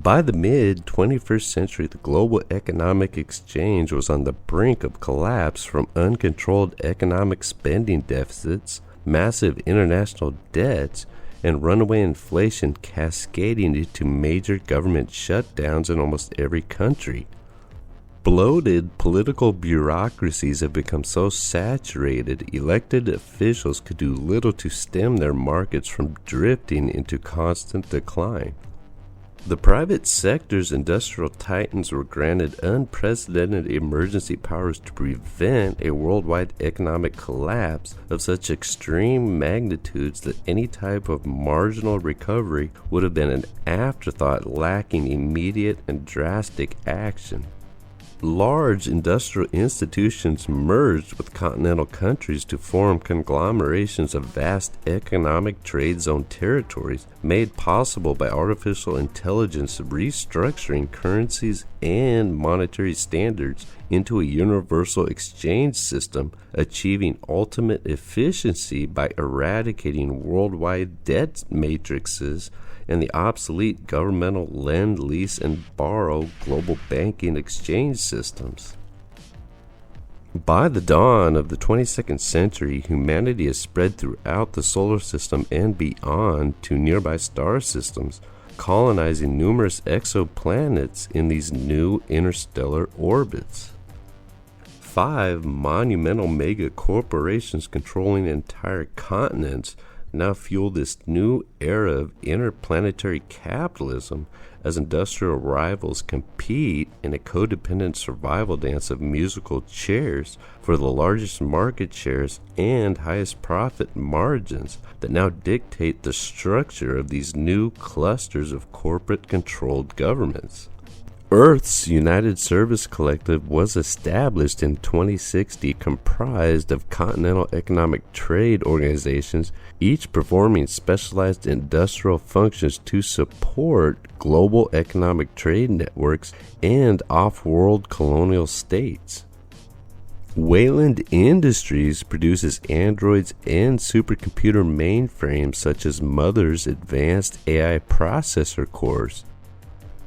By the mid-21st century, the global economic exchange was on the brink of collapse from uncontrolled economic spending deficits, massive international debts, and runaway inflation cascading into major government shutdowns in almost every country. Bloated political bureaucracies have become so saturated, elected officials could do little to stem their markets from drifting into constant decline. The private sector's industrial titans were granted unprecedented emergency powers to prevent a worldwide economic collapse of such extreme magnitudes that any type of marginal recovery would have been an afterthought lacking immediate and drastic action. Large industrial institutions merged with continental countries to form conglomerations of vast economic trade zone territories made possible by artificial intelligence restructuring currencies and monetary standards into a universal exchange system, achieving ultimate efficiency by eradicating worldwide debt matrices and the obsolete governmental lend, lease, and borrow global banking exchange systems. By the dawn of the 22nd century, humanity has spread throughout the solar system and beyond to nearby star systems, colonizing numerous exoplanets in these new interstellar orbits. 5 monumental mega corporations controlling entire continents now fuel this new era of interplanetary capitalism as industrial rivals compete in a codependent survival dance of musical chairs for the largest market shares and highest profit margins that now dictate the structure of these new clusters of corporate-controlled governments. Earth's United Service Collective was established in 2060, comprised of continental economic trade organizations, each performing specialized industrial functions to support global economic trade networks and off-world colonial states. Weyland Industries produces androids and supercomputer mainframes such as Mother's advanced AI processor cores.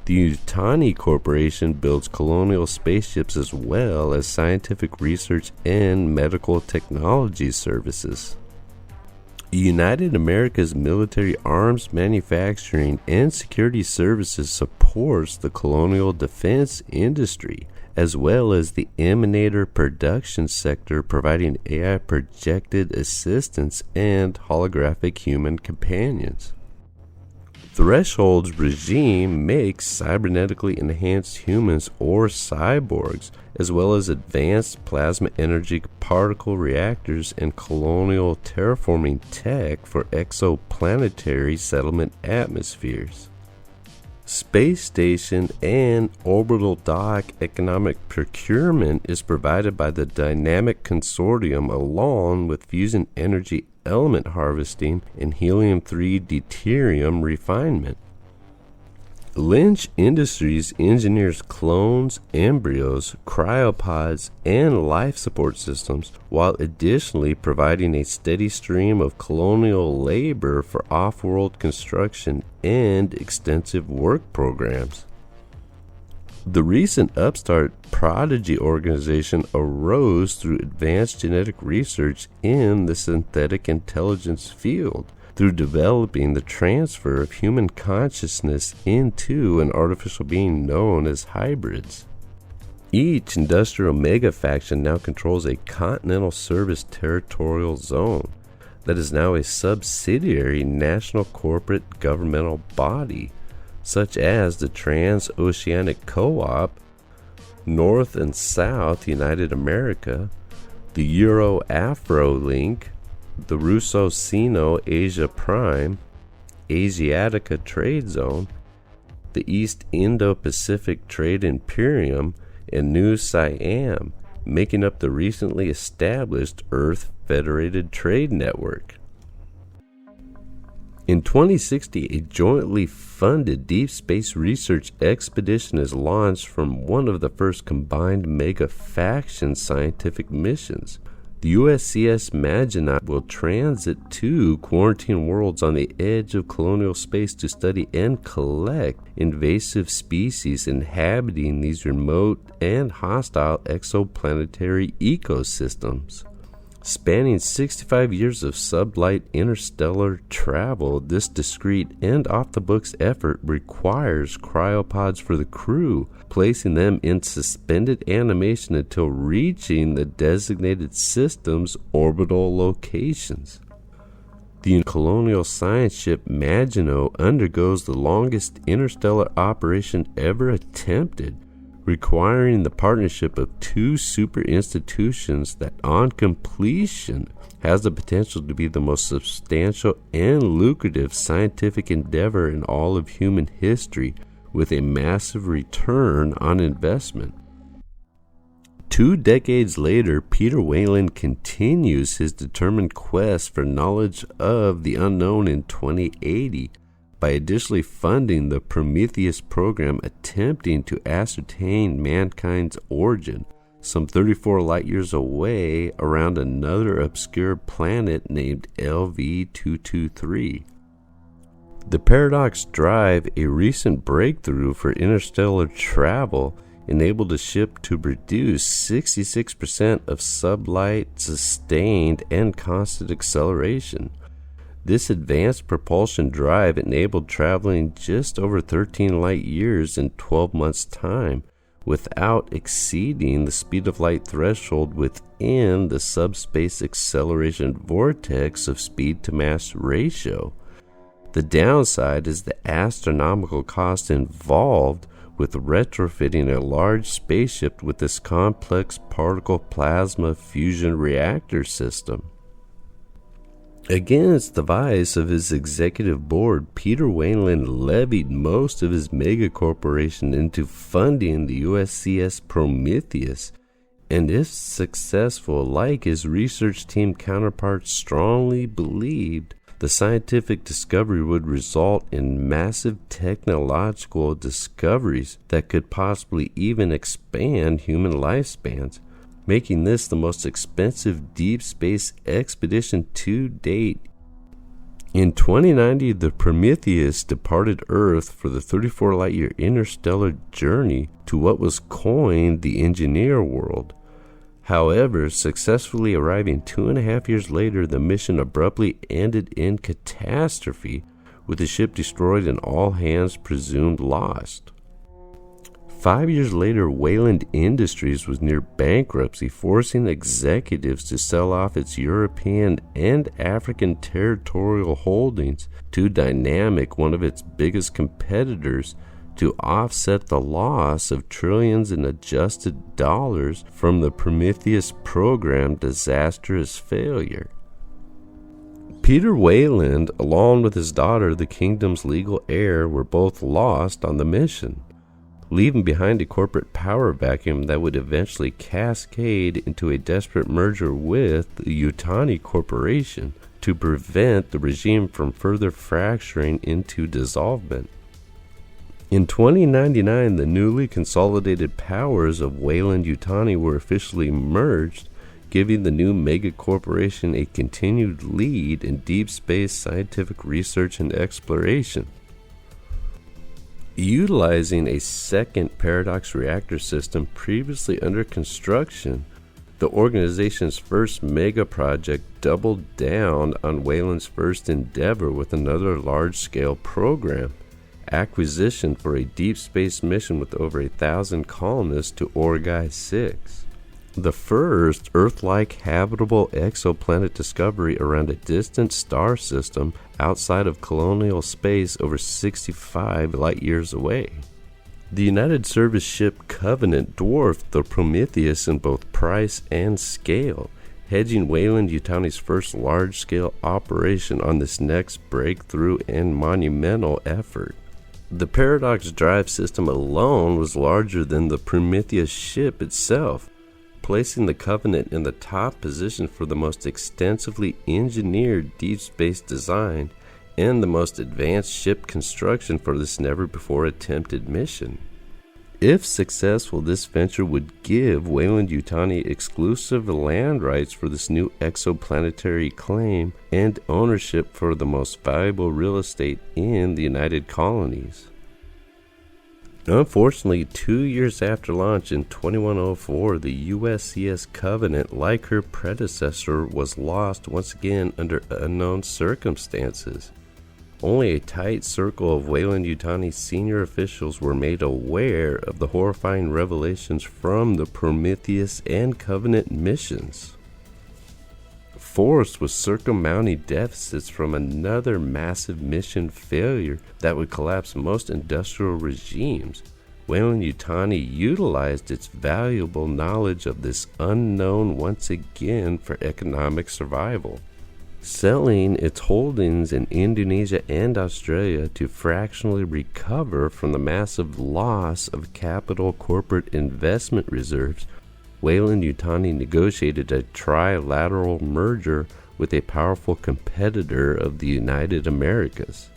The Yutani Corporation builds Colonial spaceships as well as scientific research and medical technology services. United America's military arms manufacturing and security services supports the Colonial defense industry, as well as the emanator production sector providing AI projected assistance and holographic human companions. Threshold's regime makes cybernetically enhanced humans or cyborgs, as well as advanced plasma energy particle reactors and colonial terraforming tech for exoplanetary settlement atmospheres. Space station and orbital dock economic procurement is provided by the Dynamic Consortium along with fusion energy element harvesting and helium-3 deuterium refinement. Lynch Industries engineers clones, embryos, cryopods, and life support systems, while additionally providing a steady stream of colonial labor for off-world construction and extensive work programs. The recent upstart Prodigy organization arose through advanced genetic research in the synthetic intelligence field, through developing the transfer of human consciousness into an artificial being known as hybrids. Each industrial megafaction now controls a continental service territorial zone that is now a subsidiary national corporate governmental body, such as the Transoceanic Co-op, North and South United America, the Euro-Afro Link, the Russo-Sino Asia Prime, Asiatica Trade Zone, the East Indo-Pacific Trade Imperium, and New Siam, making up the recently established Earth Federated Trade Network. In 2060, a jointly funded deep space research expedition is launched from one of the first combined mega-faction scientific missions, The USCS Maginot will transit to quarantine worlds on the edge of colonial space to study and collect invasive species inhabiting these remote and hostile exoplanetary ecosystems. Spanning 65 years of sublight interstellar travel, this discreet and off-the-books effort requires cryopods for the crew, placing them in suspended animation until reaching the designated system's orbital locations. The Colonial science ship Maginot undergoes the longest interstellar operation ever attempted, requiring the partnership of two super institutions that, on completion, has the potential to be the most substantial and lucrative scientific endeavor in all of human history, with a massive return on investment. 2 decades later, Peter Weyland continues his determined quest for knowledge of the unknown in 2080, by additionally funding the Prometheus program attempting to ascertain mankind's origin some 34 light-years away around another obscure planet named LV-223. The Paradox Drive, a recent breakthrough for interstellar travel, enabled the ship to produce 66% of sublight, sustained, and constant acceleration. This advanced propulsion drive enabled traveling just over 13 light years in 12 months' time without exceeding the speed of light threshold within the subspace acceleration vortex of speed-to-mass ratio. The downside is the astronomical cost involved with retrofitting a large spaceship with this complex particle plasma fusion reactor system. Against the advice of his executive board, Peter Weyland levied most of his megacorporation into funding the USCS Prometheus, and if successful, like his research team counterparts strongly believed, the scientific discovery would result in massive technological discoveries that could possibly even expand human lifespans, making this the most expensive deep space expedition to date. In 2090, the Prometheus departed Earth for the 34 light-year interstellar journey to what was coined the engineer world. However, successfully arriving 2.5 years later, the mission abruptly ended in catastrophe, with the ship destroyed and all hands presumed lost. 5 years later, Weyland Industries was near bankruptcy, forcing executives to sell off its European and African territorial holdings to Dynamic, one of its biggest competitors, to offset the loss of trillions in adjusted dollars from the Prometheus program disastrous failure. Peter Weyland, along with his daughter, the kingdom's legal heir, were both lost on the mission, leaving behind a corporate power vacuum that would eventually cascade into a desperate merger with the Yutani Corporation to prevent the regime from further fracturing into dissolvement. In 2099, the newly consolidated powers of Weyland-Yutani were officially merged, giving the new megacorporation a continued lead in deep space scientific research and exploration. Utilizing a second Paradox reactor system previously under construction, the organization's first mega project doubled down on Weyland's first endeavor with another large-scale program, acquisition for a deep space mission with over 1,000 colonists to Orgai 6. The first Earth-like habitable exoplanet discovery around a distant star system outside of colonial space over 65 light-years away. The United Service ship Covenant dwarfed the Prometheus in both price and scale, hedging Weyland-Yutani's first large-scale operation on this next breakthrough and monumental effort. The Paradox drive system alone was larger than the Prometheus ship itself, placing the Covenant in the top position for the most extensively engineered deep space design and the most advanced ship construction for this never-before-attempted mission. If successful, this venture would give Weyland-Yutani exclusive land rights for this new exoplanetary claim and ownership for the most valuable real estate in the United Colonies. Unfortunately, 2 years after launch in 2104, the USCS Covenant, like her predecessor, was lost once again under unknown circumstances. Only a tight circle of Weyland-Yutani senior officials were made aware of the horrifying revelations from the Prometheus and Covenant missions. Forced with circummounting deficits from another massive mission failure that would collapse most industrial regimes, Weyland-Yutani utilized its valuable knowledge of this unknown once again for economic survival, selling its holdings in Indonesia and Australia to fractionally recover from the massive loss of capital corporate investment reserves. Weyland-Yutani negotiated a trilateral merger with a powerful competitor of the United Americas.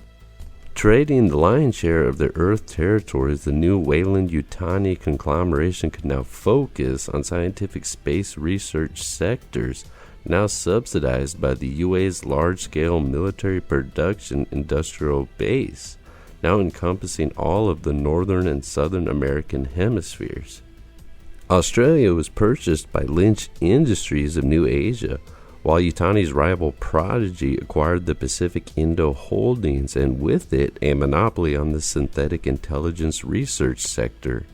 Trading the lion's share of their Earth territories, the new Weyland-Yutani conglomeration could now focus on scientific space research sectors now subsidized by the UA's large-scale military production industrial base, now encompassing all of the northern and southern American hemispheres. Australia was purchased by Lynch Industries of New Asia, while Yutani's rival Prodigy acquired the Pacific Indo holdings and with it a monopoly on the synthetic intelligence research sector.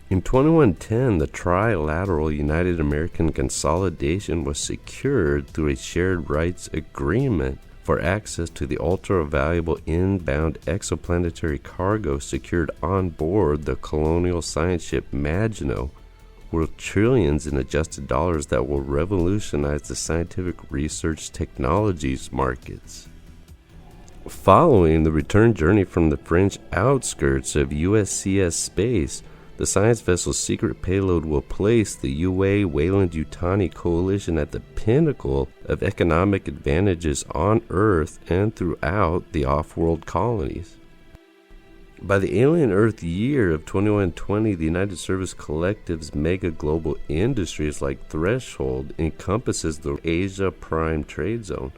In 2110, the trilateral United American consolidation was secured through a shared rights agreement for access to the ultra-valuable inbound exoplanetary cargo secured on board the Colonial science ship Maginot, worth trillions in adjusted dollars that will revolutionize the scientific research technologies markets. Following the return journey from the French outskirts of USCS space, the science vessel's secret payload will place the UA Weyland-Yutani coalition at the pinnacle of economic advantages on Earth and throughout the off-world colonies. By the alien Earth year of 2120, the United Service Collective's mega global industries like Threshold encompasses the Asia Prime Trade Zone.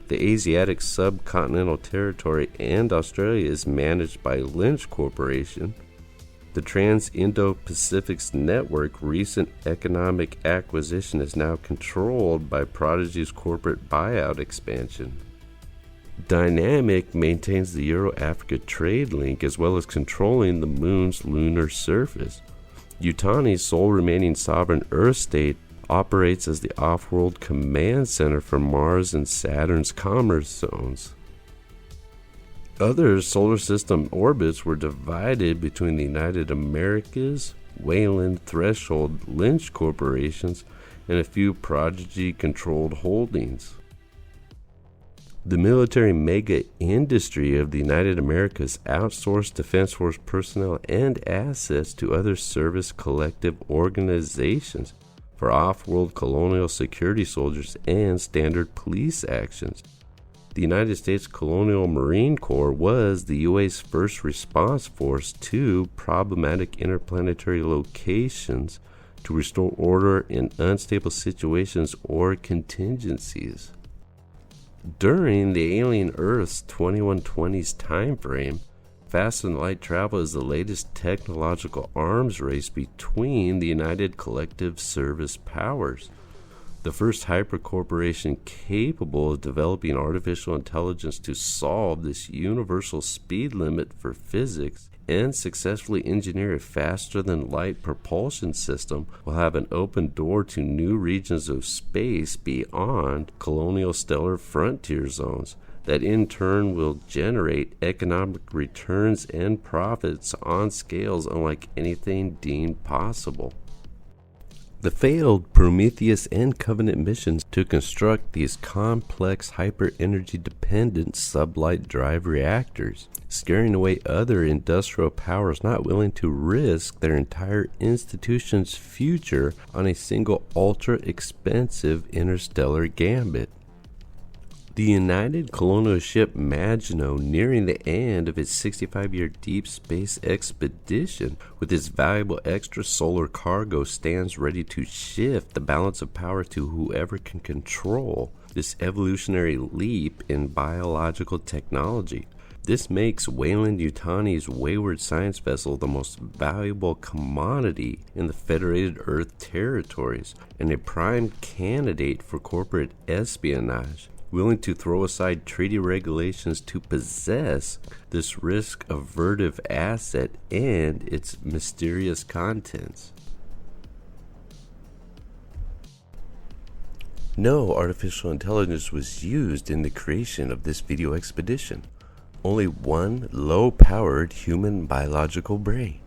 The Asiatic Subcontinental Territory and Australia is managed by Lynch Corporation. The Trans-Indo-Pacific's network recent economic acquisition is now controlled by Prodigy's corporate buyout expansion. Dynamic maintains the Euro-Africa trade link as well as controlling the moon's lunar surface. Yutani's sole remaining sovereign Earth state operates as the off-world command center for Mars and Saturn's commerce zones. Other solar system orbits were divided between the United Americas, Weyland, Threshold, Lynch corporations, and a few Prodigy-controlled holdings. The military mega industry of the United Americas outsourced Defense Force personnel and assets to other service collective organizations for off-world colonial security soldiers and standard police actions. The United States Colonial Marine Corps was the UA's first response force to problematic interplanetary locations to restore order in unstable situations or contingencies. During the alien Earth's 2120s time frame, fast and light travel is the latest technological arms race between the United Collective Service powers. The first hypercorporation capable of developing artificial intelligence to solve this universal speed limit for physics and successfully engineer a faster-than-light propulsion system will have an open door to new regions of space beyond colonial stellar frontier zones that in turn will generate economic returns and profits on scales unlike anything deemed possible. The failed Prometheus and Covenant missions to construct these complex hyper-energy dependent sublight drive reactors, scaring away other industrial powers not willing to risk their entire institution's future on a single ultra-expensive interstellar gambit. The United Colonial ship Maginot, nearing the end of its 65-year deep space expedition, with its valuable extrasolar cargo, stands ready to shift the balance of power to whoever can control this evolutionary leap in biological technology. This makes Weyland-Yutani's wayward science vessel the most valuable commodity in the Federated Earth territories and a prime candidate for corporate espionage, willing to throw aside treaty regulations to possess this risk-avertive asset and its mysterious contents. No artificial intelligence was used in the creation of this video expedition. Only one low-powered human biological brain.